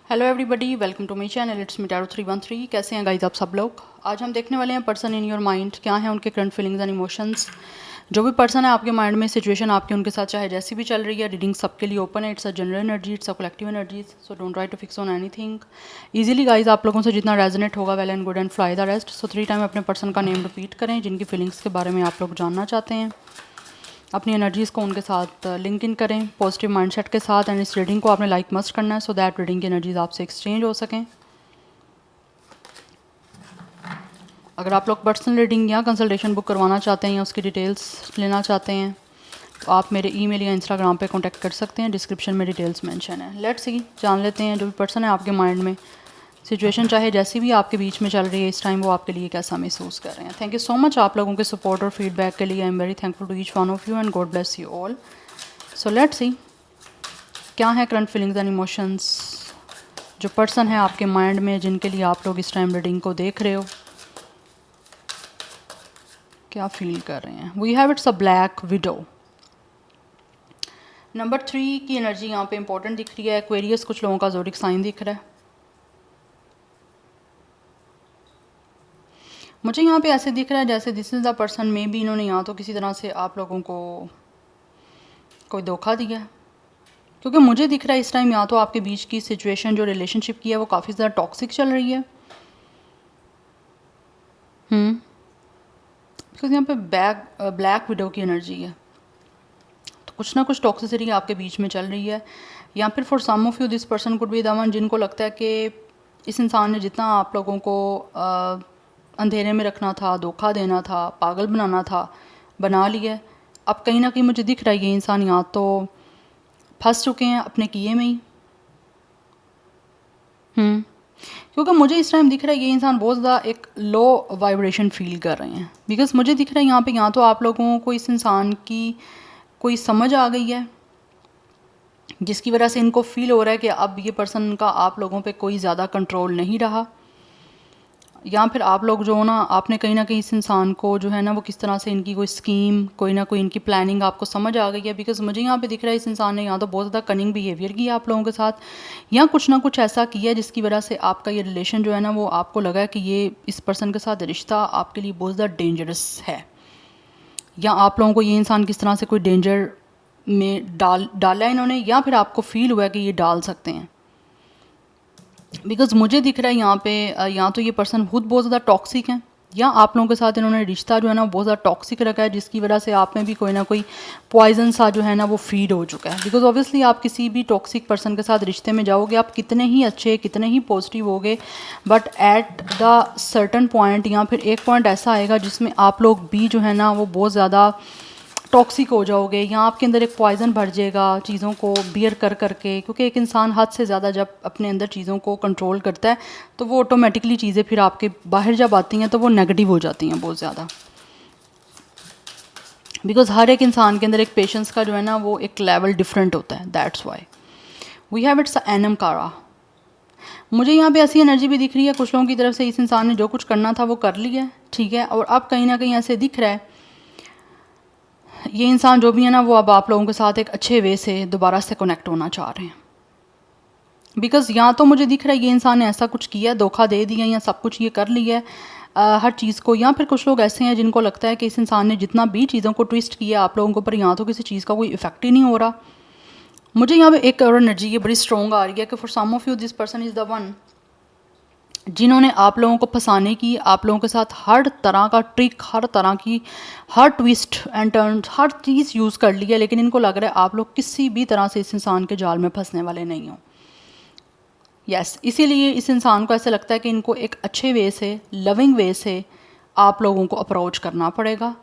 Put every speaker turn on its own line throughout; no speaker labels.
Hello everybody, welcome to my channel. It's me tarot 313। कैसे हैं guys आप सब लोग। आज हम देखने वाले हैं पर्सन इन योर माइंड, क्या है उनके करंट फीलिंग्स एंड इमोशंस। जो भी पर्सन है आपके माइंड में, सिचुएशन आपके उनके साथ चाहे जैसी भी चल रही है, रीडिंग सबके लिए ओपन है। It's a general energy, it's a collective energy, so don't try to fix on anything. Easily guys आप लोगों से जितना रेजोनेट होगा well and good and fly the rest. So 3 time अपने पर्सन का नेम रिपीट करें जिनकी फीलिंग्स के बारे में आप लोग जानना चाहते हैं। अपनी एनर्जीज़ को उनके साथ लिंक इन करें पॉजिटिव माइंडसेट के साथ। एंड इस रीडिंग को आपने लाइक मस्ट करना है सो दैट रीडिंग की एनर्जीज आपसे एक्सचेंज हो सकें। अगर आप लोग पर्सनल रीडिंग या कंसल्टेशन बुक करवाना चाहते हैं या उसकी डिटेल्स लेना चाहते हैं तो आप मेरे ईमेल या इंस्टाग्राम पे कांटेक्ट कर सकते हैं। डिस्क्रिप्शन में डिटेल्स मेंशन है। लेट्स सी, जान लेते हैं जो भी पर्सन है आपके माइंड में, सिचुएशन चाहे जैसी भी आपके बीच में चल रही है इस टाइम, वो आपके लिए कैसा महसूस कर रहे हैं। थैंक यू सो मच आप लोगों के सपोर्ट और फीडबैक के लिए। I am very thankful to each one of you and God bless you all. So let's see, क्या है करंट फीलिंग्स एंड इमोशंस जो पर्सन है आपके माइंड में, जिनके लिए आप लोग इस टाइम रीडिंग को देख रहे हो, क्या फील कर रहे हैं। We have it's a black widow. Number 3 की एनर्जी यहाँ पे इंपॉर्टेंट दिख रही है। एक्वेरियस कुछ लोगों का ज़ोडिक साइन दिख रहा है। मुझे यहाँ पे ऐसे दिख रहा है जैसे this is the person, may be इन्होंने यहाँ तो किसी तरह से आप लोगों को कोई धोखा दिया है, क्योंकि मुझे दिख रहा है इस टाइम या तो आपके बीच की सिचुएशन जो रिलेशनशिप की है वो काफ़ी ज़्यादा टॉक्सिक चल रही है। बिकॉज यहाँ पे ब्लैक विडो की एनर्जी है, तो कुछ ना कुछ टॉक्सिसिटी आपके बीच में चल रही है। या फिर for some of you this person could be the one जिनको लगता है कि इस इंसान ने जितना आप लोगों को अंधेरे में रखना था, धोखा देना था, पागल बनाना था, बना लिया। अब कहीं ना कहीं मुझे दिख रहा है ये इंसान या तो फंस चुके हैं अपने किए में ही। क्योंकि मुझे इस टाइम दिख रहा है ये इंसान बहुत ज़्यादा एक लो वाइब्रेशन फील कर रहे हैं। बिकॉज मुझे दिख रहा है यहाँ पे या तो आप लोगों को इस इंसान की कोई समझ आ गई है जिसकी वजह से इनको फील हो रहा है कि अब ये पर्सन का आप लोगों पे कोई ज़्यादा कंट्रोल नहीं रहा। या फिर आप लोग जो हो ना, आपने कहीं ना कहीं इस इंसान को जो है ना वो किस तरह से इनकी कोई स्कीम, कोई ना कोई इनकी प्लानिंग आपको समझ आ गई है। बिकॉज मुझे यहाँ पे दिख रहा है इस इंसान ने यहाँ तो बहुत ज़्यादा कनिंग बिहेवियर किया आप लोगों के साथ, या कुछ ना कुछ ऐसा किया जिसकी वजह से आपका ये रिलेशन जो है ना वो आपको लगा है कि ये इस पर्सन के साथ रिश्ता आपके लिए बहुत ज़्यादा डेंजरस है, या आप लोगों को ये इंसान किस तरह से कोई डेंजर में डाला है इन्होंने, या फिर आपको फील हुआ है कि ये डाल सकते हैं। बिकॉज मुझे दिख रहा है यहाँ पे या तो ये पर्सन खुद बहुत ज़्यादा टॉक्सिक है, या आप लोगों के साथ इन्होंने रिश्ता जो है ना वो बहुत ज़्यादा टॉक्सिक रखा है जिसकी वजह से आप में भी कोई ना कोई पॉइजन सा जो है ना वो फीड हो चुका है। बिकॉज ऑब्वियसली आप किसी भी टॉक्सिक पर्सन के साथ रिश्ते में जाओगे, आप कितने ही अच्छे, कितने ही पॉजिटिव होगे, but at the certain point या फिर एक पॉइंट ऐसा आएगा जिसमें आप लोग भी जो है ना वो बहुत ज़्यादा टॉक्सिक हो जाओगे, या आपके अंदर एक पॉइजन भर जाएगा चीज़ों को बियर कर करके। क्योंकि एक इंसान हद से ज़्यादा जब अपने अंदर चीज़ों को कंट्रोल करता है तो वो ऑटोमेटिकली चीज़ें फिर आपके बाहर जब आती हैं तो वो नेगेटिव हो जाती हैं बहुत ज़्यादा। बिकॉज हर एक इंसान के अंदर एक पेशेंस का जो है ना वो एक लेवल डिफरेंट होता है। That's why we have it's एनम कारा। मुझे यहाँ पे ऐसी एनर्जी भी दिख रही है कुछ लोगों की तरफ से, इस इंसान ने जो कुछ करना था वो कर लिया, ठीक है, और अब कहीं ना कहीं ऐसे दिख रहा है ये इंसान जो भी है ना वो अब आप लोगों के साथ एक अच्छे वे से दोबारा से कनेक्ट होना चाह रहे हैं। बिकॉज यहाँ तो मुझे दिख रहा है ये इंसान ने ऐसा कुछ किया, धोखा दे दिया या सब कुछ ये कर लिया है हर चीज़ को। या फिर कुछ लोग ऐसे हैं जिनको लगता है कि इस इंसान ने जितना भी चीज़ों को ट्विस्ट किया आप लोगों के ऊपर, यहाँ तो किसी चीज़ का कोई इफेक्ट ही नहीं हो रहा। मुझे यहाँ पे एक और एनर्जी ये बड़ी स्ट्रॉन्ग आ रही है कि for some of you this person is the one जिन्होंने आप लोगों को फंसाने की, आप लोगों के साथ हर तरह का ट्रिक, हर तरह की हर ट्विस्ट एंड टर्न, हर चीज़ यूज़ कर ली है, लेकिन इनको लग रहा है आप लोग किसी भी तरह से इस इंसान के जाल में फंसने वाले नहीं हो। यस, इसीलिए इस इंसान को ऐसा लगता है कि इनको एक अच्छे वे से, लविंग वे से आप लोगों को अप्रोच करना पड़ेगा।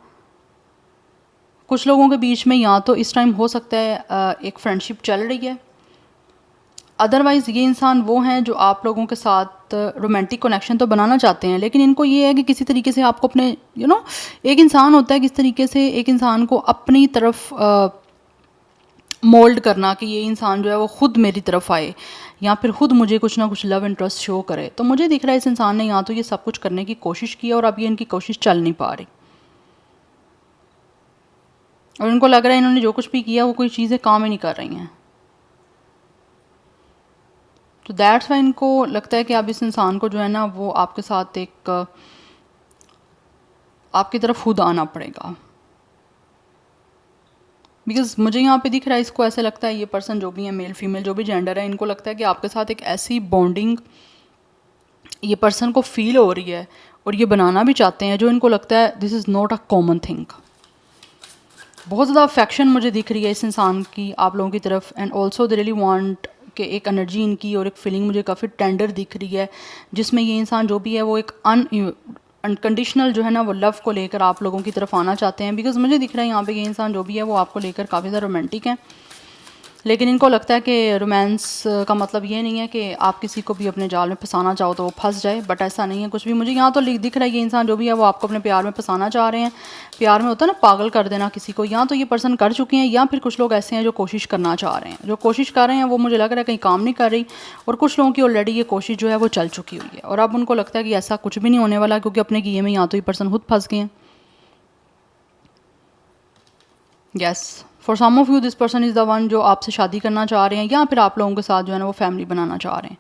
कुछ लोगों के बीच में या तो इस टाइम हो सकता है एक फ्रेंडशिप चल रही है, अदरवाइज़ ये इंसान वो हैं जो आप लोगों के साथ रोमांटिक कनेक्शन तो बनाना चाहते हैं, लेकिन इनको ये है कि किसी तरीके से आपको अपने एक इंसान होता है किस तरीके से एक इंसान को अपनी तरफ मोल्ड करना कि ये इंसान जो है वो खुद मेरी तरफ आए या फिर खुद मुझे कुछ ना कुछ लव इंटरेस्ट शो करे। तो मुझे दिख रहा है इस इंसान ने या तो ये सब कुछ करने की कोशिश की और अब ये इनकी कोशिश चल नहीं पा रही, और इनको लग रहा है इन्होंने जो कुछ भी किया वो कोई चीज़ें काम ही नहीं कर रही हैं। तो दैट्स वाई इनको लगता है कि अब इस इंसान को जो है ना वो आपके साथ एक आपकी तरफ खुद आना पड़ेगा। बिकॉज मुझे यहाँ पे दिख रहा है, इसको ऐसे लगता है ये पर्सन जो भी है, मेल फीमेल जो भी जेंडर है, इनको लगता है कि आपके साथ एक ऐसी बॉन्डिंग ये पर्सन को फील हो रही है और ये बनाना भी चाहते हैं जो इनको लगता है this is not a common thing. बहुत ज़्यादा अफेक्शन मुझे दिख रही है इस इंसान की आप लोगों की तरफ, and also they really want कि एक एनर्जी इनकी और एक फीलिंग मुझे काफ़ी टेंडर दिख रही है, जिसमें ये इंसान जो भी है वो एक अनकंडीशनल जो है ना वो लव को लेकर आप लोगों की तरफ आना चाहते हैं। बिकॉज मुझे दिख रहा है यहाँ पे ये इंसान जो भी है वो आपको लेकर काफ़ी ज़्यादा रोमांटिक है, लेकिन इनको लगता है कि रोमांस का मतलब ये नहीं है कि आप किसी को भी अपने जाल में फंसाना चाहो तो वो फंस जाए, बट ऐसा नहीं है कुछ भी। मुझे यहाँ तो दिख रहा है ये इंसान जो भी है वो आपको अपने प्यार में फंसाना चाह रहे हैं। प्यार में होता है ना पागल कर देना किसी को, या तो ये पर्सन कर चुके हैं या फिर कुछ लोग ऐसे हैं जो कोशिश करना चाह रहे हैं। जो कोशिश कर रहे हैं वो मुझे लग रहा है कहीं काम नहीं कर रही, और कुछ लोगों की ऑलरेडी ये कोशिश जो है वो चल चुकी हुई है और अब उनको लगता है कि ऐसा कुछ भी नहीं होने वाला, क्योंकि अपने किए में या तो ये पर्सन खुद फंस गए हैं। Yes, for some of you this person is the one जो आपसे शादी करना चाह रहे हैं या फिर आप लोगों के साथ जो है ना वो फैमिली बनाना चाह रहे हैं।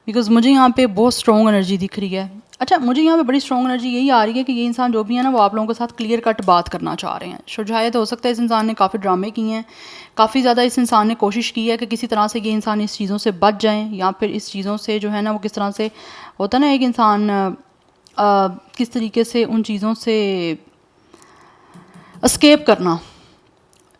बिकॉज मुझे यहाँ पे बहुत स्ट्रॉन्ग एनर्जी दिख रही है। अच्छा, मुझे यहाँ पे बड़ी स्ट्रॉन्ग एनर्जी यही आ रही है कि ये इंसान जो भी है ना वो आप लोगों के साथ क्लियर कट बात करना चाह रहे हैं। शायद हो सकता है इस इंसान ने काफ़ी ड्रामे किए हैं, काफ़ी ज़्यादा इस इंसान ने कोशिश की है कि किसी तरह से ये इंसान इस चीज़ों से बच जाएँ, या फिर इस चीज़ों से जो है ना वो किस तरह से होता है ना एक इंसान किस तरीके से उन चीज़ों से एस्केप करना।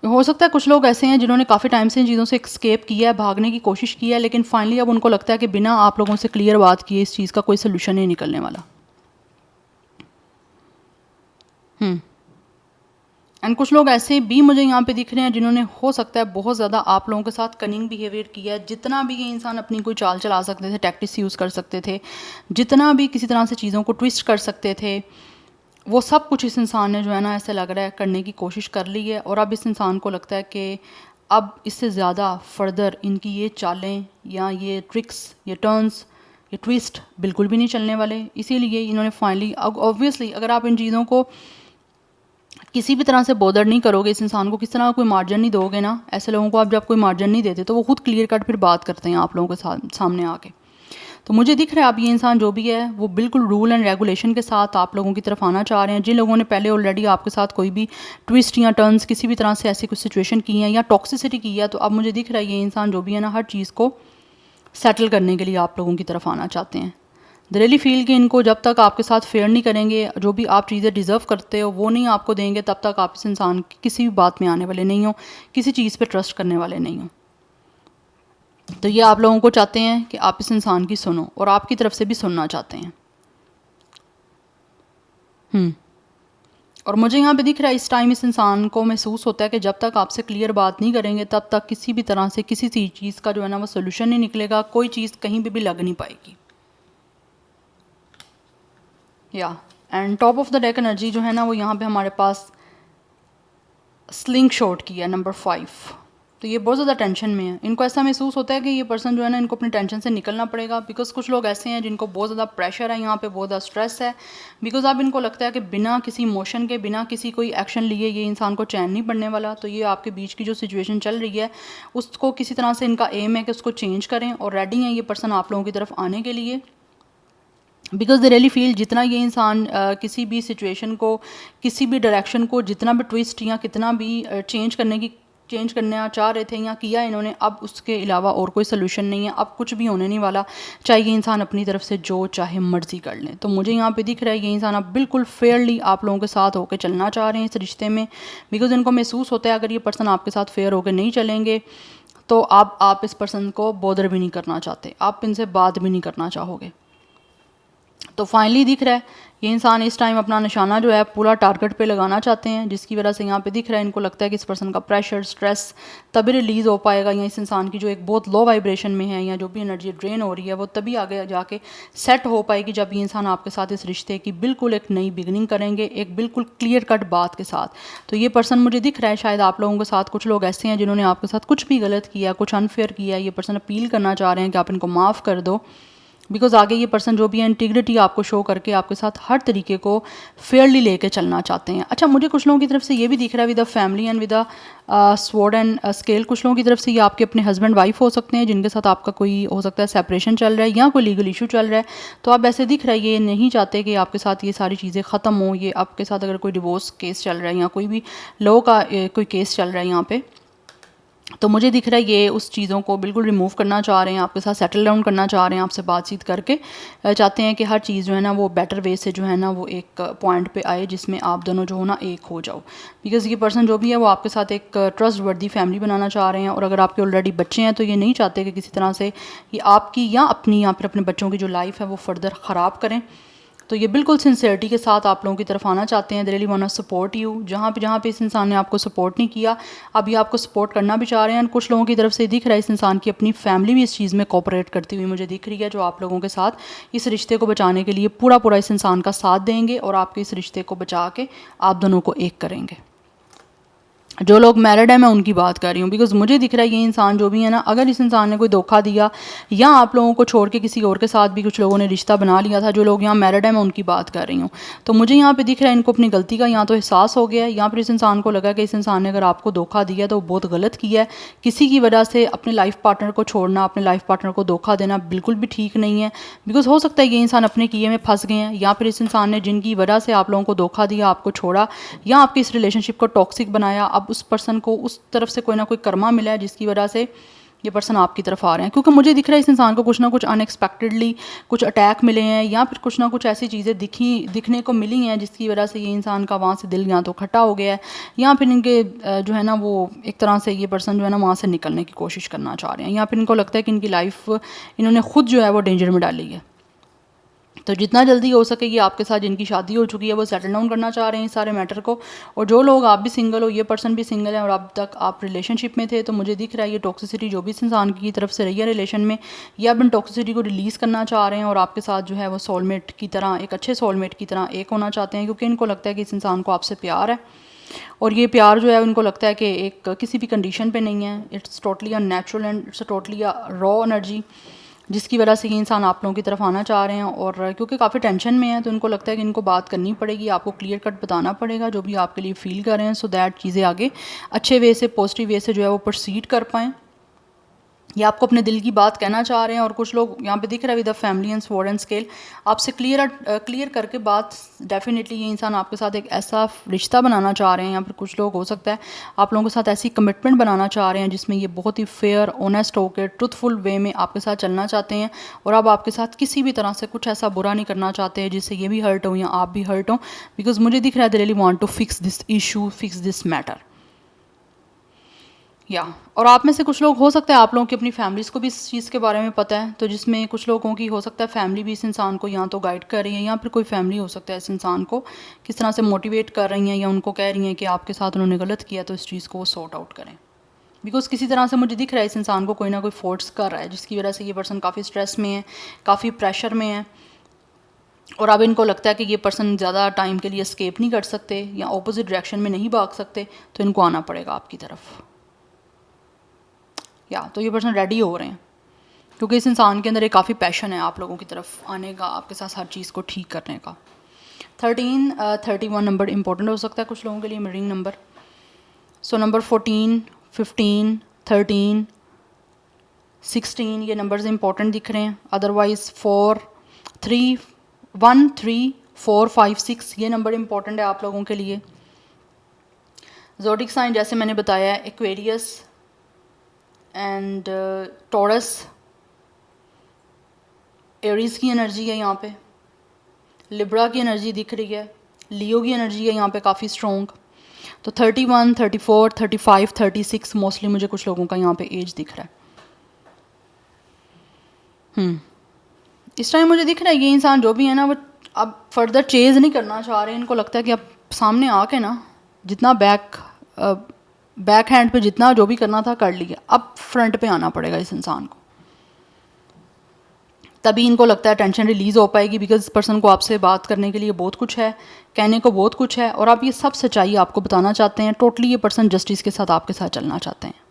हो सकता है कुछ लोग ऐसे हैं जिन्होंने काफ़ी टाइम से इन चीज़ों से एस्केप किया है, भागने की कोशिश की है, लेकिन फाइनली अब उनको लगता है कि बिना आप लोगों से क्लियर बात किए इस चीज़ का कोई सोल्यूशन नहीं निकलने वाला। एंड कुछ लोग ऐसे भी मुझे यहाँ पे दिख रहे हैं जिन्होंने हो सकता है बहुत ज़्यादा आप लोगों के साथ कनिंग बिहेवियर किया है। जितना भी ये इंसान अपनी कोई चाल चला सकते थे, टैक्टिक्स यूज़ कर सकते थे, जितना भी किसी तरह से चीज़ों को ट्विस्ट कर सकते थे, वो सब कुछ इस इंसान ने जो है ना ऐसे लग रहा है करने की कोशिश कर ली है। और अब इस इंसान को लगता है कि अब इससे ज़्यादा फर्दर इनकी ये चालें या ये ट्रिक्स, ये टर्न्स, ये ट्विस्ट बिल्कुल भी नहीं चलने वाले। इसीलिए इन्होंने फाइनली, ऑब्वियसली अगर आप इन चीज़ों को किसी भी तरह से बॉदर नहीं करोगे, इस इंसान को किस तरह कोई मार्जिन नहीं दोगे ना, ऐसे लोगों को आप जब कोई मार्जिन नहीं देते तो वो खुद क्लियर कट फिर बात करते हैं आप लोगों के सामने आके। तो मुझे दिख रहा है अब ये इंसान जो भी है वो बिल्कुल रूल एंड रेगुलेशन के साथ आप लोगों की तरफ आना चाह रहे हैं। जिन लोगों ने पहले ऑलरेडी आपके साथ कोई भी ट्विस्ट या टर्न्स किसी भी तरह से ऐसी कुछ सिचुएशन की है या टॉक्सिसिटी की है, तो अब मुझे दिख रहा है ये इंसान जो भी है ना हर चीज़ को सेटल करने के लिए आप लोगों की तरफ आना चाहते हैं। दे रियली फील कि इनको जब तक आपके साथ फेयर नहीं करेंगे, जो भी आप चीज़ें डिज़र्व करते हो वो नहीं आपको देंगे, तब तक आप इस इंसान की किसी भी बात में आने वाले नहीं हो, किसी चीज़ पे ट्रस्ट करने वाले नहीं हो। तो ये आप लोगों को चाहते हैं कि आप इस इंसान की सुनो और आपकी तरफ से भी सुनना चाहते हैं। और मुझे यहाँ पे दिख रहा है इस टाइम इस इंसान को महसूस होता है कि जब तक आपसे क्लियर बात नहीं करेंगे तब तक किसी भी तरह से किसी चीज़ का जो है ना वो सोल्यूशन नहीं निकलेगा, कोई चीज़ कहीं पे भी लग नहीं पाएगी। या and top of the deck energy जो है ना वो यहाँ पे हमारे पास स्लिंग शॉट की है, नंबर 5। तो ये बहुत ज़्यादा टेंशन में है। इनको ऐसा महसूस होता है कि ये पर्सन जो है ना इनको अपनी टेंशन से निकलना पड़ेगा। बिकॉज कुछ लोग ऐसे हैं जिनको बहुत ज़्यादा प्रेशर है, यहाँ पे बहुत ज़्यादा स्ट्रेस है। बिकॉज अब इनको लगता है कि बिना किसी इमोशन के, बिना किसी कोई एक्शन लिए ये इंसान को चैन नहीं पड़ने वाला। तो ये आपके बीच की जो सिचुएशन चल रही है उसको किसी तरह से इनका एम है कि उसको चेंज करें, और रेडी हैं ये पर्सन आप लोगों की तरफ आने के लिए। बिकॉज दे रियली फील जितना ये इंसान किसी भी सिचुएशन को, किसी भी डायरेक्शन को जितना भी ट्विस्ट या कितना भी चेंज करना चाह रहे थे या किया इन्होंने, अब उसके अलावा और कोई सोल्यूशन नहीं है। अब कुछ भी होने नहीं वाला, चाहे ये इंसान अपनी तरफ से जो चाहे मर्जी कर लें। तो मुझे यहाँ पे दिख रहा है ये इंसान अब बिल्कुल फेयरली आप लोगों के साथ होकर चलना चाह रहे हैं इस रिश्ते में। बिकॉज इनको महसूस होता है अगर ये पर्सन आपके साथ फेयर होकर नहीं चलेंगे तो आप इस पर्सन को बॉदर भी नहीं करना चाहते, आप इनसे बात भी नहीं करना चाहोगे। तो फाइनली दिख रहा है ये इंसान इस टाइम अपना निशाना जो है पूरा टारगेट पे लगाना चाहते हैं, जिसकी वजह से यहाँ पे दिख रहा है इनको लगता है कि इस पर्सन का प्रेशर, स्ट्रेस तभी रिलीज़ हो पाएगा, या इस इंसान की जो एक बहुत लो वाइब्रेशन में है या जो भी एनर्जी ड्रेन हो रही है वो तभी आगे जाके सेट हो पाएगी जब ये इंसान आपके साथ इस रिश्ते की बिल्कुल एक नई बिगनिंग करेंगे, एक बिल्कुल क्लियर कट बात के साथ। तो ये पर्सन मुझे दिख रहा है शायद आप लोगों के साथ कुछ लोग ऐसे हैं जिन्होंने आपके साथ कुछ भी गलत किया, कुछ अनफेयर किया, ये पर्सन अपील करना चाह रहे हैं कि आप इनको माफ़ कर दो। बिकॉज आगे ये पर्सन जो भी है इंटीग्रिटी आपको शो करके आपके साथ हर तरीके को फेयरली लेके चलना चाहते हैं। अच्छा, मुझे कुछ लोगों की तरफ से ये भी दिख रहा है with a family and with a sword and scale. कुछ लोगों की तरफ से ये आपके अपने हस्बैंड वाइफ हो सकते हैं जिनके साथ आपका कोई हो सकता है सेपरेशन चल रहा है या कोई लीगल इशू चल रहा है। तो आप ऐसे दिख रहा है ये नहीं चाहते कि आपके साथ ये सारी चीज़ें ख़त्म हो। ये आपके साथ अगर कोई डिवोर्स केस चल रहा है या कोई भी लॉ का कोई केस चल रहा है यहाँ पे, तो मुझे दिख रहा है ये उस चीज़ों को बिल्कुल रिमूव करना चाह रहे हैं, आपके साथ सेटल डाउन करना चाह रहे हैं, आपसे बातचीत करके चाहते हैं कि हर चीज़ जो है ना वो बेटर वे से जो है ना वो एक पॉइंट पे आए जिसमें आप दोनों जो हो ना एक हो जाओ। बिकॉज़ ये पर्सन जो भी है वो आपके साथ एक ट्रस्ट वर्दी फैमिली बनाना चाह रहे हैं। और अगर आपके ऑलरेडी बच्चे हैं तो ये नहीं चाहते कि किसी तरह से ये आपकी या अपनी या फिर अपने बच्चों की जो लाइफ है वो फर्दर ख़राब करें। तो ये बिल्कुल सिंसियरिटी के साथ आप लोगों की तरफ आना चाहते हैं। They really want to support you. जहाँ पे इस इंसान ने आपको सपोर्ट नहीं किया, अब ये आपको सपोर्ट करना भी चाह रहे हैं। कुछ लोगों की तरफ से दिख रहा है इस इंसान की अपनी फैमिली भी इस चीज़ में कोऑपरेट करती हुई मुझे दिख रही है, जो आप लोगों के साथ इस रिश्ते को बचाने के लिए पूरा इस इंसान का साथ देंगे और आपके इस रिश्ते को बचा के आप दोनों को एक करेंगे। जो लोग मैरिड है मैं उनकी बात कर रही हूँ, बिकॉज मुझे दिख रहा है ये इंसान जो भी है ना, अगर इस इंसान ने कोई धोखा दिया या आप लोगों को छोड़ के किसी और के साथ भी कुछ लोगों ने रिश्ता बना लिया था, जो लोग यहाँ मैरिड है मैं उनकी बात कर रही हूँ, तो मुझे यहाँ पे दिख रहा है इनको अपनी गलती का या तो एहसास हो गया है या फिर इस इंसान को लगा कि इस इंसान ने अगर आपको धोखा दिया तो वो बहुत गलत किया है। किसी की वजह से अपने लाइफ पार्टनर को छोड़ना, अपने लाइफ पार्टनर को धोखा देना बिल्कुल भी ठीक नहीं है। बिकॉज हो सकता है ये इंसान अपने किए में फंस गए हैं, या फिर इस इंसान ने जिनकी वजह से आप लोगों को धोखा दिया, आपको छोड़ा या आपकी इस रिलेशनशिप को टॉक्सिक बनाया, अब उस पर्सन को उस तरफ से कोई ना कोई कर्मा मिला है जिसकी वजह से ये पर्सन आपकी तरफ आ रहे हैं। क्योंकि मुझे दिख रहा है इस इंसान को कुछ ना कुछ अनएक्सपेक्टेडली कुछ अटैक मिले हैं या फिर कुछ ना कुछ ऐसी चीज़ें दिखने को मिली हैं जिसकी वजह से ये इंसान का वहाँ से दिल या तो खट्टा हो गया है या फिर इनके जो है ना वो एक तरह से ये पर्सन जो है ना वहाँ से निकलने की कोशिश करना चाह रहे हैं, या फिर इनको लगता है कि इनकी लाइफ इन्होंने खुद जो है वो डेंजर में डाली है। तो जितना जल्दी हो सके ये आपके साथ जिनकी शादी हो चुकी है वो सेटल डाउन करना चाह रहे हैं इस सारे मैटर को। और जो लोग आप भी सिंगल हो, ये पर्सन भी सिंगल है और अब तक आप रिलेशनशिप में थे, तो मुझे दिख रहा है ये टॉक्सिसिटी जो भी इस इंसान की तरफ से रही है रिलेशन में, ये अब इन टॉक्सिसिटी को रिलीज़ करना चाह रहे हैं और आपके साथ जो है वो सोलमेट की तरह, एक अच्छे सोलमेट की तरह एक होना चाहते हैं। क्योंकि इनको लगता है कि इस इंसान को आपसे प्यार है और ये प्यार जो है उनको लगता है कि एक किसी भी कंडीशन पे नहीं है, it's totally unnatural and it's totally a raw energy, जिसकी वजह से ये इंसान आप लोगों की तरफ आना चाह रहे हैं। और क्योंकि काफ़ी टेंशन में है तो इनको लगता है कि इनको बात करनी पड़ेगी, आपको क्लियर कट बताना पड़ेगा जो भी आपके लिए फ़ील कर रहे हैं, सो दैट चीज़ें आगे अच्छे वे से पॉजिटिव वे से जो है वो प्रोसीड कर पाएँ। ये आपको अपने दिल की बात कहना चाह रहे हैं। और कुछ लोग यहाँ पे दिख रहा है with the family and sword and scale, आपसे क्लियर करके बात, डेफिनेटली ये इंसान आपके साथ एक ऐसा रिश्ता बनाना चाह रहे हैं, या फिर कुछ लोग हो सकता है आप लोगों के साथ ऐसी कमिटमेंट बनाना चाह रहे हैं जिसमें ये बहुत ही फेयर, ऑनेस्ट होकर ट्रुथफुल वे में आपके साथ चलना चाहते हैं। और अब आपके साथ किसी भी तरह से कुछ ऐसा बुरा नहीं करना चाहते हैं जिससे ये भी हर्ट हो या आप भी हर्ट हो। बिकॉज मुझे दिख रहा है they really want to fix this issue, fix this matter. या और आप में से कुछ लोग हो सकता है आप लोगों की अपनी फैमिलीज़ को भी इस चीज़ के बारे में पता है, तो जिसमें कुछ लोगों की हो सकता है फैमिली भी इस इंसान को या तो गाइड कर रही है या फिर कोई फैमिली हो सकता है इस इंसान को किस तरह से मोटिवेट कर रही हैं या उनको कह रही हैं कि आपके साथ उन्होंने गलत किया तो इस चीज़ को वो सॉर्ट आउट करें। बिकॉज किसी तरह से मुझे दिख रहा है इस इंसान को कोई ना कोई फोर्स कर रहा है जिसकी वजह से ये पर्सन काफ़ी स्ट्रेस में है, काफ़ी प्रेशर में है। और अब इनको लगता है कि ये पर्सन ज़्यादा टाइम के लिए एस्केप नहीं कर सकते या ऑपोजिट डायरेक्शन में नहीं भाग सकते, तो इनको आना पड़ेगा आपकी तरफ। या तो ये पर्सन रेडी हो रहे हैं क्योंकि इस इंसान के अंदर एक काफ़ी पैशन है आप लोगों की तरफ आने का, आपके साथ हर चीज़ को ठीक करने का। 31 नंबर इंपॉर्टेंट हो सकता है कुछ लोगों के लिए, मिररिंग नंबर। सो नंबर 14, 15, 13, 16 ये नंबर्स इंपॉर्टेंट दिख रहे हैं। अदरवाइज़ 4, 3, 1, 3, 4, 5, 6 ये नंबर इंपॉर्टेंट है आप लोगों के लिए। ज़ोडिक साइन जैसे मैंने बताया है, एक्वेरियस एंड टॉरस, एरीज़ की एनर्जी है यहाँ पे, लिब्रा की एनर्जी दिख रही है, लियो की एनर्जी है यहाँ पे काफ़ी स्ट्रॉन्ग। तो 31, 34, 35, 36 मोस्टली मुझे कुछ लोगों का यहाँ पे एज दिख रहा है। इस टाइम मुझे दिख रहा है ये इंसान जो भी है ना वो अब फर्दर चेज़ नहीं करना चाह रहे हैं। इनको लगता है कि अब सामने आके ना जितना बैक हैंड पे जितना जो भी करना था कर लिया, अब फ्रंट पे आना पड़ेगा इस इंसान को, तभी इनको लगता है टेंशन रिलीज़ हो पाएगी। बिकॉज इस पर्सन को आपसे बात करने के लिए बहुत कुछ है, कहने को बहुत कुछ है और आप ये सब सच्चाई आपको बताना चाहते हैं। टोटली ये पर्सन जस्टिस के साथ आपके साथ चलना चाहते हैं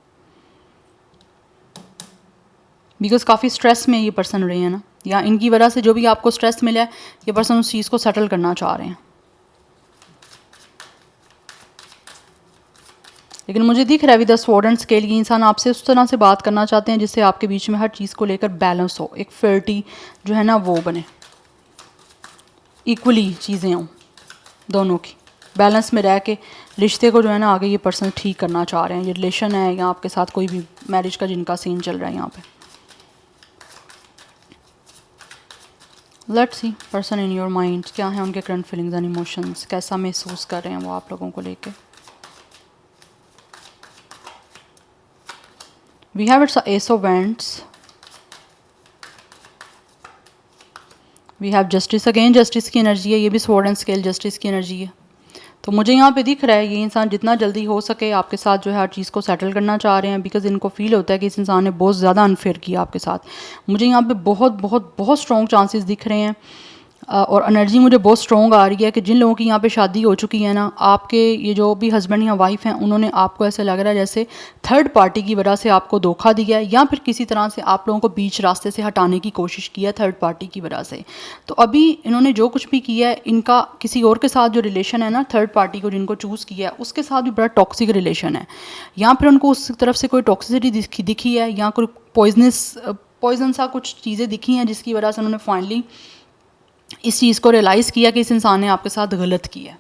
बिकॉज काफ़ी स्ट्रेस में ये पर्सन रहे हैं ना, या इनकी वजह से जो भी आपको स्ट्रेस मिला है ये पर्सन उस चीज़ को सेटल करना चाह रहे हैं। लेकिन मुझे दिख रहा है with the sword and scale ये इंसान आपसे उस तरह से बात करना चाहते हैं जिससे आपके बीच में हर चीज़ को लेकर बैलेंस हो, एक फेयरिटी जो है ना वो बने, इक्वली चीज़ें हों दोनों की, बैलेंस में रह के रिश्ते को जो है ना आगे ये पर्सन ठीक करना चाह रहे हैं। ये रिलेशन है या आपके साथ कोई भी मैरिज का जिनका सीन चल रहा है यहाँ पे। Let's see person in your mind, क्या है उनके करंट फीलिंग्स एंड इमोशंस, कैसा महसूस कर रहे हैं वो आप लोगों को लेके। We have its ace of wands, we have justice, again justice की एनर्जी है, ये भी स्वॉर्ड एंड स्केल जस्टिस की एनर्जी है। तो मुझे यहाँ पे दिख रहा है ये इंसान जितना जल्दी हो सके आपके साथ जो है हर चीज़ को सेटल करना चाह रहे हैं, बिकॉज इनको फील होता है कि इस इंसान ने बहुत ज़्यादा अनफेयर किया आपके साथ। मुझे यहाँ पे बहुत बहुत बहुत स्ट्रॉन्ग चांसेस दिख रहे हैं और एनर्जी मुझे बहुत स्ट्रॉन्ग आ रही है कि जिन लोगों की यहाँ पे शादी हो चुकी है ना, आपके ये जो भी हस्बैंड या वाइफ हैं उन्होंने आपको ऐसा लग रहा है जैसे थर्ड पार्टी की वजह से आपको धोखा दिया है या फिर किसी तरह से आप लोगों को बीच रास्ते से हटाने की कोशिश की है थर्ड पार्टी की वजह से। तो अभी इन्होंने जो कुछ भी किया है, इनका किसी और के साथ जो रिलेशन है ना, थर्ड पार्टी को जिनको चूज़ किया है उसके साथ भी बड़ा टॉक्सिक रिलेशन है, या फिर उनको उस तरफ से कोई टॉक्सिसिटी दिखी है या कोई पॉइजन सा कुछ चीज़ें दिखी हैं जिसकी वजह से उन्होंने फाइनली इस चीज़ को रियलाइज़ किया कि इस इंसान ने आपके साथ गलत किया।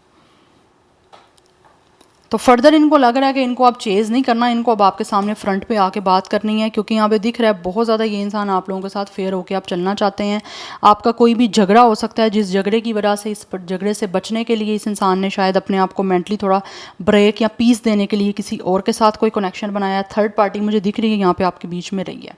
तो फर्दर इनको लग रहा है कि इनको अब चेज़ नहीं करना, इनको अब आपके सामने फ्रंट पे आके बात करनी है, क्योंकि यहाँ पे दिख रहा है बहुत ज़्यादा ये इंसान आप लोगों के साथ फेयर होकर आप चलना चाहते हैं। आपका कोई भी झगड़ा हो सकता है जिस झगड़े की वजह से, इस झगड़े से बचने के लिए इस इंसान ने शायद अपने आप को मेंटली थोड़ा ब्रेक या पीस देने के लिए किसी और के साथ कोई कनेक्शन बनाया है। थर्ड पार्टी मुझे दिख रही है यहाँ पर आपके बीच में रही है,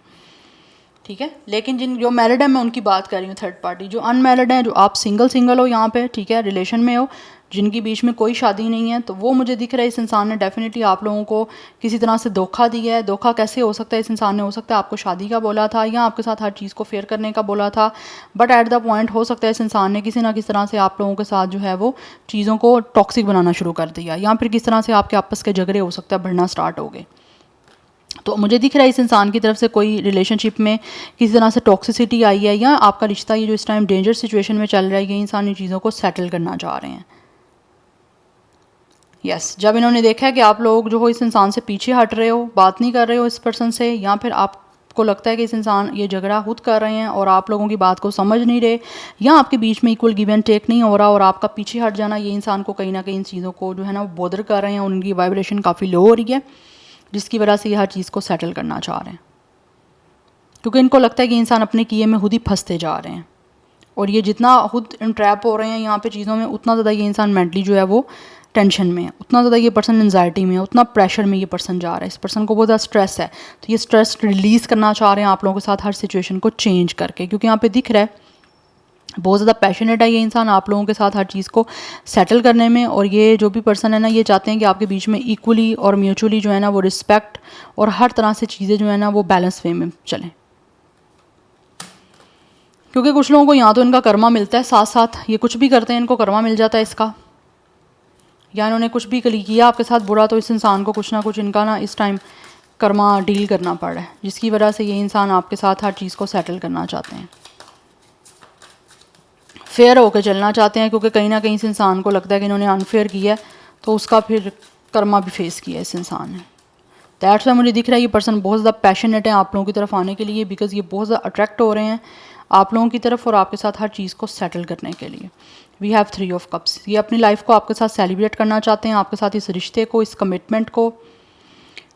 ठीक है। लेकिन जो मैरिड है मैं उनकी बात कर रही हूँ, थर्ड पार्टी। जो अनमैरिड हैं, जो आप सिंगल हो यहाँ पे, ठीक है, रिलेशन में हो, जिनकी बीच में कोई शादी नहीं है, तो वो मुझे दिख रहा है इस इंसान ने डेफिनेटली आप लोगों को किसी तरह से धोखा दिया है। धोखा कैसे हो सकता है? इस इंसान ने हो सकता है आपको शादी का बोला था या आपके साथ हर चीज़ को फेयर करने का बोला था, बट एट द पॉइंट हो सकता है इस इंसान ने किसी ना किसी तरह से आप लोगों के साथ जो है वो चीज़ों को टॉक्सिक बनाना शुरू कर दिया, या फिर किस तरह से आपके आपस के झगड़े हो सकता है बढ़ना स्टार्ट हो गए। तो मुझे दिख रहा है इस इंसान की तरफ से कोई रिलेशनशिप में किसी तरह से टॉक्सिसिटी आई है, या आपका रिश्ता ये जो इस टाइम डेंजर सिचुएशन में चल रहा है, ये इंसान इन चीज़ों को सेटल करना चाह रहे हैं। यस, जब इन्होंने देखा है कि आप लोग जो हो इस इंसान से पीछे हट रहे हो, बात नहीं कर रहे हो इस पर्सन से, या फिर आपको लगता है कि इस इंसान ये झगड़ा खुद कर रहे हैं और आप लोगों की बात को समझ नहीं रहे, या आपके बीच में इक्वल गिव एंड टेक नहीं हो रहा और आपका पीछे हट जाना ये इंसान को कहीं ना कहीं इन चीज़ों को जो है ना वो बॉदर कर रहे हैं, उनकी वाइब्रेशन काफ़ी लो हो रही है, जिसकी वजह से ये हर चीज़ को सेटल करना चाह रहे हैं, क्योंकि इनको लगता है कि इंसान अपने किए में खुद ही फंसते जा रहे हैं, और ये जितना खुद इंट्रैप हो रहे हैं यहाँ पे चीज़ों में, उतना ज़्यादा ये इंसान मेंटली जो है वो टेंशन में है, उतना ज़्यादा ये पर्सन एंजाइटी में है, उतना प्रेशर में ये पर्सन जा रहा है। इस पर्सन को बहुत ज़्यादा स्ट्रेस है, तो ये स्ट्रेस रिलीज़ करना चाह रहे हैं आप लोगों के साथ हर सिचुएशन को चेंज करके, क्योंकि यहाँ पे दिख रहा है बहुत ज़्यादा पैशनेट है ये इंसान आप लोगों के साथ हर चीज़ को सेटल करने में। और ये जो भी पर्सन है ना, ये चाहते हैं कि आपके बीच में इक्वली और म्यूचुअली जो है ना वो रिस्पेक्ट और हर तरह से चीज़ें जो है ना वो बैलेंस वे में चलें, क्योंकि कुछ लोगों को यहाँ तो इनका कर्मा मिलता है, साथ साथ ये कुछ भी करते हैं इनको कर्मा मिल जाता है इसका, या इन्होंने कुछ भी किया आपके साथ बुरा, तो इस इंसान को कुछ ना कुछ इनका ना इस टाइम कर्मा डील करना पड़ रहा है, जिसकी वजह से ये इंसान आपके साथ हर चीज़ को सेटल करना चाहते हैं, फेयर होकर चलना चाहते हैं, क्योंकि कहीं ना कहीं इस इंसान को लगता है कि इन्होंने अनफेयर किया है, तो उसका फिर कर्मा भी फेस किया इस इंसान ने। दैट्स वाई मुझे दिख रहा है ये पर्सन बहुत ज़्यादा पैशनेट है आप लोगों की तरफ आने के लिए, बिकॉज ये बहुत ज़्यादा अट्रैक्ट हो रहे हैं आप लोगों की तरफ और आपके साथ हर चीज़ को सेटल करने के लिए। वी हैव 3 ऑफ कप्स, ये अपनी लाइफ को आपके साथ सेलिब्रेट करना चाहते हैं, आपके साथ इस रिश्ते को, इस कमिटमेंट को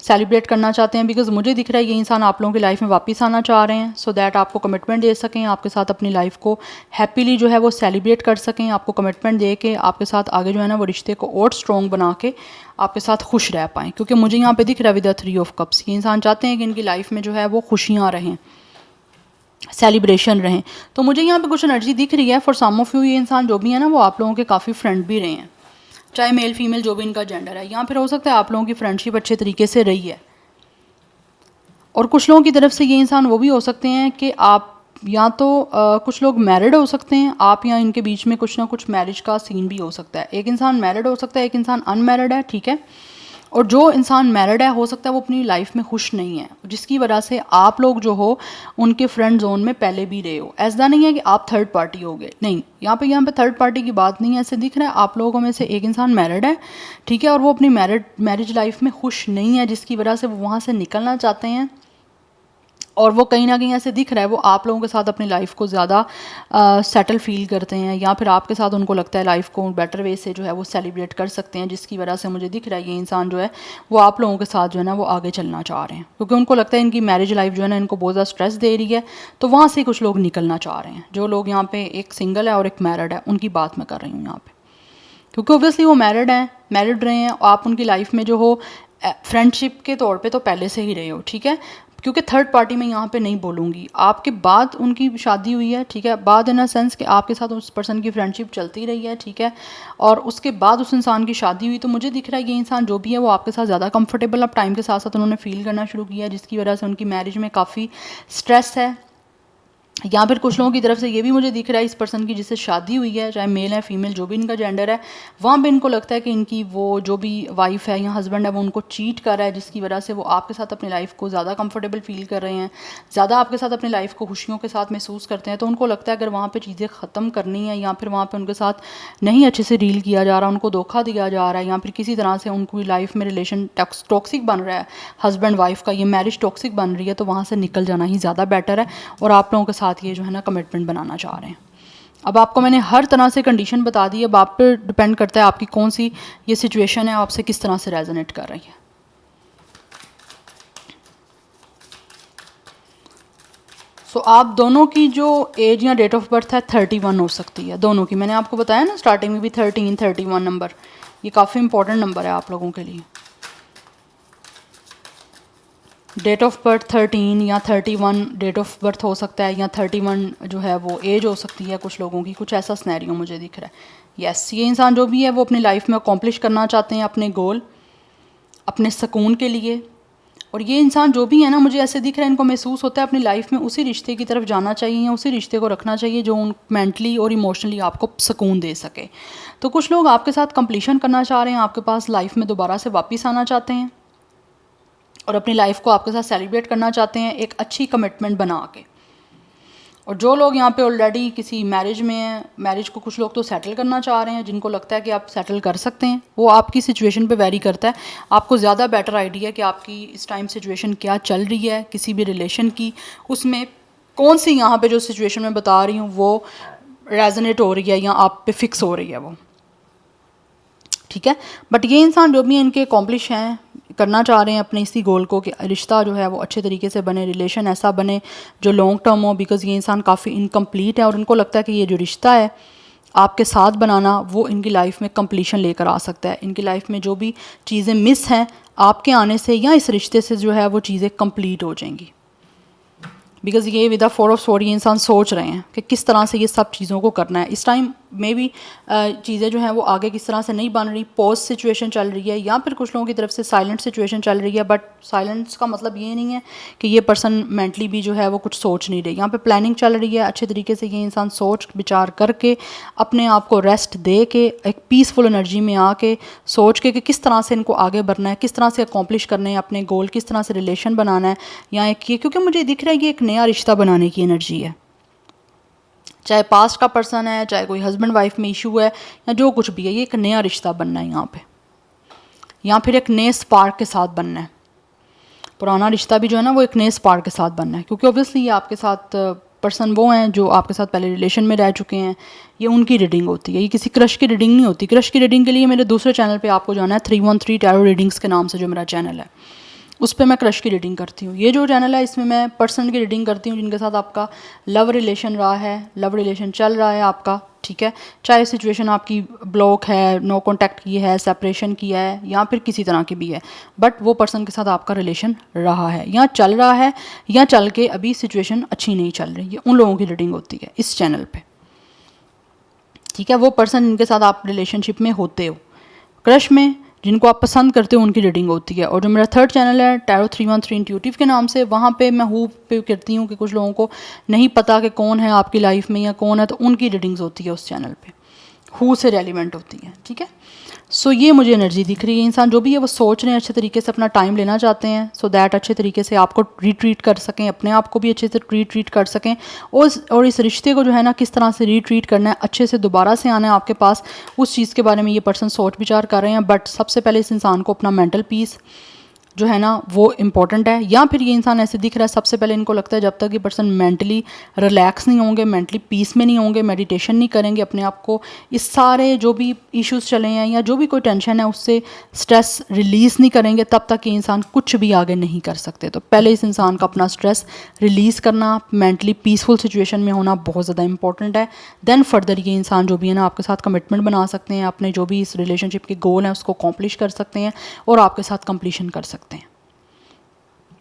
सेलिब्रेट करना चाहते हैं, बिकॉज मुझे दिख रहा है ये इंसान आप लोगों की लाइफ में वापस आना चाह रहे हैं, सो दैट आपको कमिटमेंट दे सकें, आपके साथ अपनी लाइफ को हैप्पीली जो है वो सेलिब्रेट कर सकें, आपको कमिटमेंट दे के आपके साथ आगे जो है ना वो रिश्ते को और स्ट्रॉन्ग बना के आपके साथ खुश रह पाएँ। क्योंकि मुझे यहाँ पे दिख रहा है विद द 3 ऑफ कप्स, ये इंसान चाहते हैं कि इनकी लाइफ में जो है वो खुशियाँ रहें, सेलिब्रेशन रहें। तो मुझे यहाँ पे कुछ एनर्जी दिख रही है फॉर सम ऑफ यू, ये इंसान जो भी है ना वो आप लोगों के काफ़ी फ्रेंड भी रहे हैं, चाहे मेल फीमेल जो भी इनका जेंडर है, या फिर हो सकता है आप लोगों की फ्रेंडशिप अच्छे तरीके से रही है। और कुछ लोगों की तरफ से ये इंसान वो भी हो सकते हैं कि आप या तो कुछ लोग मैरिड हो सकते हैं आप, या इनके बीच में कुछ ना कुछ मैरिज का सीन भी हो सकता है। एक इंसान मैरिड हो सकता है, एक इंसान अनमैरिड है, ठीक है। और जो इंसान मैरिड है हो सकता है वो अपनी लाइफ में खुश नहीं है, जिसकी वजह से आप लोग जो हो उनके फ्रेंड जोन में पहले भी रहे हो। ऐसा नहीं है कि आप थर्ड पार्टी हो गए, नहीं, यहाँ पे थर्ड पार्टी की बात नहीं है। ऐसे दिख रहा है आप लोगों में से एक इंसान मैरिड है, ठीक है, और वो अपनी मैरिज लाइफ में खुश नहीं है, जिसकी वजह से वो वहाँ से निकलना चाहते हैं। और वो कहीं ना कहीं ऐसे दिख रहा है वो आप लोगों के साथ अपनी लाइफ को ज़्यादा सेटल फील करते हैं, या फिर आपके साथ उनको लगता है लाइफ को बेटर वे से जो है वो सेलिब्रेट कर सकते हैं, जिसकी वजह से मुझे दिख रहा है ये इंसान जो है वो आप लोगों के साथ जो है ना वो आगे चलना चाह रहे हैं, क्योंकि उनको लगता है इनकी मैरिज लाइफ जो है ना इनको बहुत ज़्यादा स्ट्रेस दे रही है। तो वहाँ से कुछ लोग निकलना चाह रहे हैं। जो लोग यहाँ पे एक सिंगल है और एक मैरिड है उनकी बात मैं कर रही हूँ यहाँ पे, क्योंकि ओब्वियसली वो मैरिड रहे हैं, आप उनकी लाइफ में जो हो फ्रेंडशिप के तौर पे तो पहले से ही रहे हो, ठीक है, क्योंकि थर्ड पार्टी में यहाँ पे नहीं बोलूँगी। आपके बाद उनकी शादी हुई है, ठीक है, बाद इन अ सेंस कि आपके साथ उस पर्सन की फ्रेंडशिप चलती रही है, ठीक है, और उसके बाद उस इंसान की शादी हुई। तो मुझे दिख रहा है ये इंसान जो भी है वो आपके साथ ज़्यादा कंफर्टेबल अब टाइम के साथ साथ उन्होंने फील करना शुरू किया है, जिसकी वजह से उनकी मैरिज में काफ़ी स्ट्रेस है। या फिर कुछ लोगों की तरफ से ये भी मुझे दिख रहा है इस पर्सन की जिससे शादी हुई है, चाहे मेल है फीमेल जो भी इनका जेंडर है, वहाँ पे इनको लगता है कि इनकी वो जो भी वाइफ है या हस्बैंड है वो उनको चीट कर रहा है, जिसकी वजह से वो आपके साथ अपनी लाइफ को ज़्यादा कंफर्टेबल फील कर रहे हैं, ज़्यादा आपके साथ अपनी लाइफ को खुशियों के साथ महसूस करते हैं। तो उनको लगता है अगर वहाँ पर चीज़ें ख़त्म करनी है या फिर वहाँ पर उनके साथ नहीं अच्छे से डील किया जा रहा, उनको धोखा दिया जा रहा है, या फिर किसी तरह से उनकी लाइफ में रिलेशन टॉक्सिक बन रहा है, हस्बैंड वाइफ का ये मैरिज टॉक्सिक बन रही है, तो वहाँ से निकल जाना ही ज़्यादा बेटर है। और आप लोगों के साथ ये जो है ना कमिटमेंट बनाना चाह रहे हैं। अब आपको मैंने हर तरह से कंडीशन बता दी है, अब आप पे डिपेंड करता है आपकी कौन सी ये सिचुएशन है, आपसे किस तरह से रेजोनेट कर रही है। सो आप दोनों की जो एज या डेट ऑफ बर्थ है 31 हो सकती है, दोनों की। मैंने आपको बताया ना स्टार्टिंग में भी 31 नंबर, ये काफ़ी इंपॉर्टेंट नंबर है आप लोगों के लिए। डेट ऑफ बर्थ 13 या 31 डेट ऑफ बर्थ हो सकता है, या 31 जो है वो एज हो सकती है कुछ लोगों की, कुछ ऐसा स्नैरियो मुझे दिख रहा है। यस, ये इंसान जो भी है वो अपनी लाइफ में अकॉम्प्लिश करना चाहते हैं अपने गोल, अपने सुकून के लिए। और ये इंसान जो भी है ना मुझे ऐसे दिख रहा है इनको महसूस होता है अपनी लाइफ में उसी रिश्ते की तरफ जाना चाहिए या उसी रिश्ते को रखना चाहिए जो उन मेंटली और इमोशनली आपको सुकून दे सके। तो कुछ लोग आपके साथ कंप्लीशन करना चाह रहे हैं, आपके पास लाइफ में दोबारा से वापस आना चाहते हैं और अपनी लाइफ को आपके साथ सेलिब्रेट करना चाहते हैं एक अच्छी कमिटमेंट बना के। और जो लोग यहाँ पे ऑलरेडी किसी मैरिज में हैं, मैरिज को कुछ लोग तो सेटल करना चाह रहे हैं, जिनको लगता है कि आप सेटल कर सकते हैं, वो आपकी सिचुएशन पे वेरी करता है। आपको ज़्यादा बेटर आइडिया कि आपकी इस टाइम सिचुएशन क्या चल रही है किसी भी रिलेशन की, उसमें कौन सी यहाँ पे जो सिचुएशन मैं बता रही हूँ वो रेजोनेट हो रही है या आप पे फिक्स हो रही है वो, ठीक है। बट ये इंसान जो भी है इनके अकॉम्प्लिश हैं, करना चाह रहे हैं अपने इसी गोल को कि रिश्ता जो है वो अच्छे तरीके से बने, रिलेशन ऐसा बने जो लॉन्ग टर्म हो, बिकॉज़ ये इंसान काफ़ी इनकम्प्लीट है और इनको लगता है कि ये जो रिश्ता है आपके साथ बनाना वो इनकी लाइफ में कंप्लीशन लेकर आ सकता है। इनकी लाइफ में जो भी चीज़ें मिस हैं आपके आने से या इस रिश्ते से जो है वो चीज़ें कंप्लीट हो जाएंगी, बिकॉज़ ये विद द 4 ऑफ स्वॉर्ड ये इंसान सोच रहे हैं कि किस तरह से ये सब चीज़ों को करना है। इस टाइम में भी चीज़ें जो हैं वो आगे किस तरह से नहीं बन रही, पॉज सिचुएशन चल रही है, या फिर कुछ लोगों की तरफ से साइलेंट सिचुएशन चल रही है। बट साइलेंस का मतलब ये नहीं है कि ये पर्सन मेंटली भी जो है वो कुछ सोच नहीं रही, यहाँ पे प्लानिंग चल रही है अच्छे तरीके से। ये इंसान सोच विचार करके अपने आप को रेस्ट दे के एक पीसफुल एनर्जी में आके सोच के कि किस तरह से इनको आगे बढ़ना है, किस तरह से अकॉम्प्लिश करने हैं अपने गोल, किस तरह से रिलेशन बनाना है या एक ये, क्योंकि मुझे दिख रहा है कि एक नया रिश्ता बनाने की एनर्जी है, चाहे पास्ट का पर्सन है, चाहे कोई हस्बैंड वाइफ में इशू है या जो कुछ भी है, ये एक नया रिश्ता बनना है यहाँ पे, या फिर एक नए स्पार्क के साथ बनना है। पुराना रिश्ता भी जो है ना वो एक नए स्पार्क के साथ बनना है, क्योंकि ऑब्वियसली ये आपके साथ पर्सन वो हैं जो आपके साथ पहले रिलेशन में रह चुके हैं। ये उनकी रीडिंग होती है, ये किसी क्रश की रीडिंग नहीं होती। क्रश की रीडिंग के लिए मेरे दूसरे चैनल पे आपको जाना है 313 टैरो रीडिंग्स के नाम से जो मेरा चैनल है, उस पर मैं क्रश की रीडिंग करती हूँ। ये जो चैनल है इसमें मैं पर्सन की रीडिंग करती हूँ जिनके साथ आपका लव रिलेशन रहा है, लव रिलेशन चल रहा है आपका, ठीक है, चाहे सिचुएशन आपकी ब्लॉक है, नो कांटेक्ट की है, सेपरेशन किया है या फिर किसी तरह की भी है, बट वो पर्सन के साथ आपका रिलेशन रहा है या चल रहा है या चल के अभी सिचुएशन अच्छी नहीं चल रही, ये उन लोगों की रीडिंग होती है इस चैनल पे, ठीक है। वो पर्सन जिनके साथ आप रिलेशनशिप में होते हो, क्रश में, जिनको आप पसंद करते हो, उनकी रीडिंग होती है। और जो मेरा थर्ड चैनल है टैरो 313 इंट्यूटिव के नाम से, वहाँ पे मैं हूप पे करती हूँ कि कुछ लोगों को नहीं पता कि कौन है आपकी लाइफ में या कौन है, तो उनकी रीडिंग्स होती है उस चैनल पे, हु से रेलिवेंट होती हैं, ठीक है। सो ये मुझे एनर्जी दिख रही है। इंसान जो भी है वो सोच रहे हैं अच्छे तरीके से, अपना टाइम लेना चाहते हैं सो दैट अच्छे तरीके से आपको रीट्रीट कर सकें, अपने आप को भी अच्छे से रीट्रीट कर सकें, और इस रिश्ते को जो है ना किस तरह से रीट्रीट करना है, अच्छे से दोबारा से आना है आपके पास, उस चीज़ के बारे में ये पर्सन सोच विचार कर रहे हैं। बट सबसे पहले इस इंसान को अपना मेंटल पीस जो है ना वो इम्पॉर्टेंट है। या फिर ये इंसान ऐसे दिख रहा है, सबसे पहले इनको लगता है जब तक ये पर्सन मेंटली रिलैक्स नहीं होंगे, मेंटली पीस में नहीं होंगे, मेडिटेशन नहीं करेंगे, अपने आप को इस सारे जो भी इश्यूज चले हैं या जो भी कोई टेंशन है उससे स्ट्रेस रिलीज़ नहीं करेंगे, तब तक ये इंसान कुछ भी आगे नहीं कर सकते। तो पहले इस इंसान का अपना स्ट्रेस रिलीज़ करना, मेंटली पीसफुल सिचुएशन में होना बहुत ज़्यादा इंपॉर्टेंट है। देन फर्दर ये इंसान जो भी है ना आपके साथ कमिटमेंट बना सकते हैं, अपने जो भी इस रिलेशनशिप के गोल हैं उसको अकॉम्प्लिश कर सकते हैं और आपके साथ कंप्लीशन कर सकते हैं,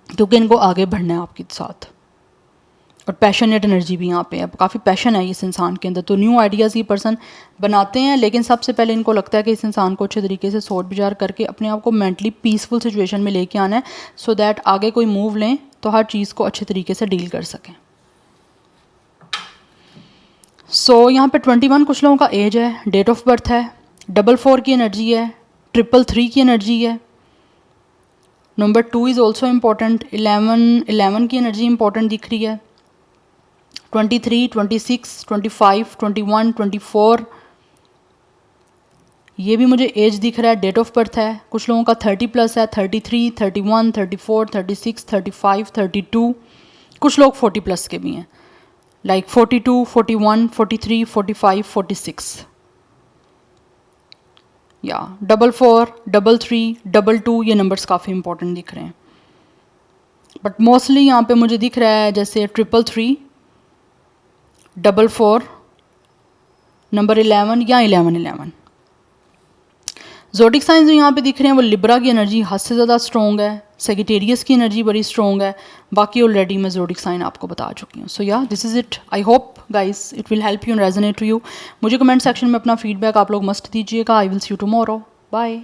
क्योंकि इनको आगे बढ़ना है आपके साथ। और पैशनेट एनर्जी भी यहाँ पे है, काफ़ी पैशन है इस इंसान के अंदर। तो न्यू आइडियाज़ ये पर्सन बनाते हैं, लेकिन सबसे पहले इनको लगता है कि इस इंसान को अच्छे तरीके से सोच विचार करके अपने आप को मेंटली पीसफुल सिचुएशन में लेके आना है, सो दैट आगे कोई मूव लें तो हर चीज़ को अच्छे तरीके से डील कर सकें। सो यहाँ पे 21 कुछ लोगों का एज है, डेट ऑफ बर्थ है, 44 की एनर्जी है, 333 की एनर्जी है, नंबर 2 इज़ ऑल्सो इम्पॉर्टेंट, 11 की एनर्जी इंपॉर्टेंट दिख रही है, 23, 26, 25, 21, 24, ये भी मुझे एज दिख रहा है, डेट ऑफ बर्थ है। कुछ लोगों का 30+ है, 33, 31, 34, 36, 35, 32, कुछ लोग 40+ के भी हैं, लाइक 42, 41, 43, 45, 46, या 44, 33, 22, ये नंबर्स काफ़ी इंपॉर्टेंट दिख रहे हैं। बट मोस्टली यहाँ पे मुझे दिख रहा है जैसे 333, 44, नंबर 11 या 11। ज़ोडिक साइंस जो यहाँ पे दिख रहे हैं वो लिब्रा की एनर्जी हद से ज़्यादा स्ट्रॉन्ग है, सेजिटेरियस की एनर्जी बड़ी स्ट्रॉन्ग है, बाकी ऑलरेडी मैं ज़ोडिक साइन आपको बता चुकी हूँ। So yeah this is it, I hope guys it will help you and resonate to you. मुझे कमेंट सेक्शन में अपना फीडबैक आप लोग मस्ट दीजिएगा। I will see you tomorrow, bye.